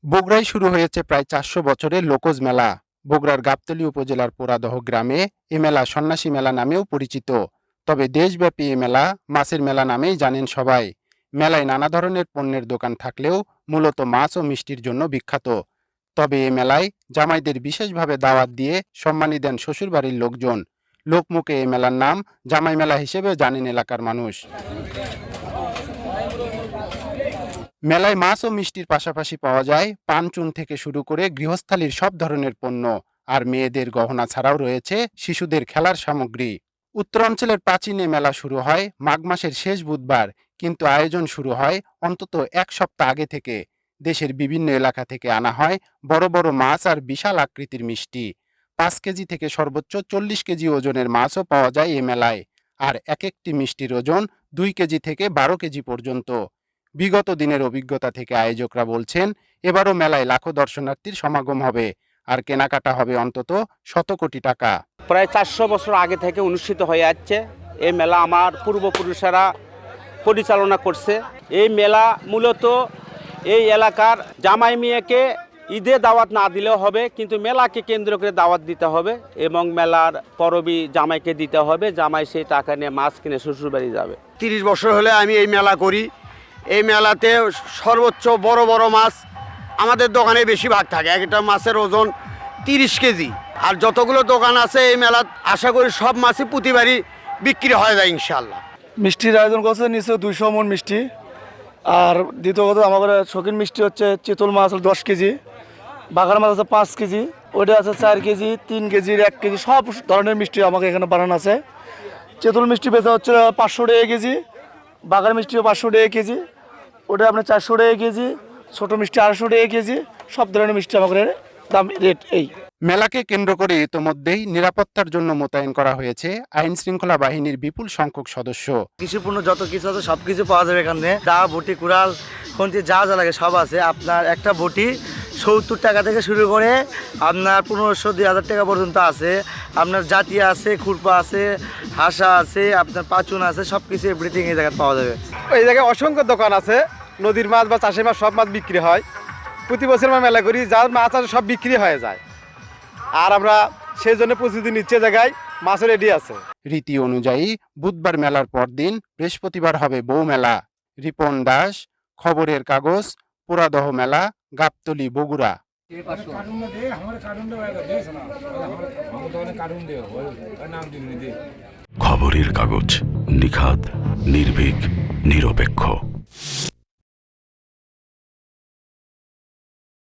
বগুড়ায় শুরু হয়েছে প্রায় ৪০০ বছরের লোকজ মেলা। বগুড়ার গাবতলী উপজেলার পোড়াদহ গ্রামে এ মেলা সন্ন্যাসী মেলা নামেও পরিচিত। তবে দেশব্যাপী এ মেলা মাছের মেলা নামেই জানেন সবাই। মেলায় নানা ধরনের পণ্যের দোকান থাকলেও মূলত মাছ ও মিষ্টির জন্য বিখ্যাত। তবে এ মেলায় জামাইদের বিশেষভাবে দাওয়াত দিয়ে সম্মানী দেন শ্বশুরবাড়ির লোকজন। লোকমুখে এ মেলার নাম জামাই মেলা হিসেবে জানেন এলাকার মানুষ। মেলায় মাছ ও মিষ্টির পাশাপাশি পাওয়া যায় পান-চুন থেকে শুরু করে গৃহস্থালির সব ধরনের পণ্য। আর মেয়েদের গহনা ছাড়াও রয়েছে শিশুদের খেলার সামগ্রী। উত্তরাঞ্চলের প্রাচীনে মেলা শুরু হয় মাঘ মাসের শেষ বুধবার, কিন্তু আয়োজন শুরু হয় অন্তত এক সপ্তাহ আগে থেকে। দেশের বিভিন্ন এলাকা থেকে আনা হয় বড় বড় মাছ আর বিশাল আকৃতির মিষ্টি। ৫ কেজি থেকে সর্বোচ্চ ৪০ কেজি ওজনের মাছও পাওয়া যায় এ মেলায়। আর এক একটি মিষ্টির ওজন ২ কেজি থেকে ১২ কেজি পর্যন্ত। বিগত দিনের অভিজ্ঞতা থেকে আয়োজকরা বলছেন, এবারও মেলায় লাখো দর্শনার্থীর সমাগম হবে আর কেনাকাটা হবে অন্তত শত কোটি টাকা। প্রায় ৪০০ বছর আগে থেকে অনুষ্ঠিত হয়ে যাচ্ছে এই মেলা। আমার পূর্বপুরুষেরা পরিচালনা করছে এই মেলা। মূলত এই এলাকার জামাই মেয়েকে ঈদে দাওয়াত না দিলেও হবে, কিন্তু মেলাকে কেন্দ্র করে দাওয়াত দিতে হবে এবং মেলার পরবই জামাইকে দিতে হবে। জামাই সেই টাকা নিয়ে মাছ কিনে শ্বশুরবাড়ি যাবে। ৩০ বছর হলে আমি এই মেলা করি। এই মেলাতে সর্বোচ্চ বড় বড় মাছ আমাদের দোকানে বেশি ভাগ থাকে। একটা মাছের ওজন ৩০ কেজি। আর যতগুলো দোকান আছে এই মেলা আশা করি সব মাছই প্রতিবারই বিক্রি হয়ে যায় ইনশাল্লাহ। মিষ্টির আয়োজন করছে নিশ্চয় ২০০ মণ মিষ্টি। আর দ্বিতীয় কথা আমাদের শৌখিন মিষ্টি হচ্ছে চিতল মাছ ১০ কেজি, বাঘার মাছ আছে ৫ কেজি, ওইটা আছে ৪ কেজি, ৩ কেজির ১ কেজি, সব ধরনের মিষ্টি আমাকে এখানে বানানো আছে। চিতল মিষ্টি বেচা হচ্ছে ৫০০ টাকা কেজি, বাঘার মিষ্টিও ৫০০ টাকা কেজি, ওটা আপনার ৪০০ টাকা কেজি, ছোটো মিষ্টি ৮০০ টাকা কেজি, সব ধরনের মিষ্টি আমাদের দাম রেট এই। মেলাকে কেন্দ্র করে ইতোমধ্যেই নিরাপত্তার জন্য মোতায়েন করা হয়েছে আইন শৃঙ্খলা বাহিনীর বিপুল সংখ্যক সদস্য। কৃষিপূর্ণ যত কিছু আছে সব কিছু পাওয়া যাবে এখানে। দা, বটি, কুড়াল, খুন্তি যা যা লাগে সব আছে। আপনার একটা বটি ৭০ টাকা থেকে শুরু করে আপনার ১৫০০-২০০০ টাকা পর্যন্ত আছে। আপনার জাতি আছে, খুরপা আছে, হাসা আছে, আপনার পাচুন আছে, সব কিছু এভরিথিং এই জায়গায় পাওয়া যাবে। এই জায়গায় অসংখ্য দোকান আছে। নদীর মাছ বা চাষের মাছ সব মাছ বিক্রি হয়। প্রতি বছর আমরা মেলা করি, যার মাছ আছে সব বিক্রি হয়ে যায়। আর আমরা সেই জন্য প্রতিদিন নিচে জায়গায় মাছ রেডি আছে। রীতি অনুযায়ী বুধবার মেলার পরদিন বৃহস্পতিবার হবে বউ মেলা। রিপন দাস, খবরের কাগজ, পোড়াদহ মেলা, গাবতলী, বগুড়া। খবরের কাগজ, নিখাদ, নির্ভীক, নিরপেক্ষ।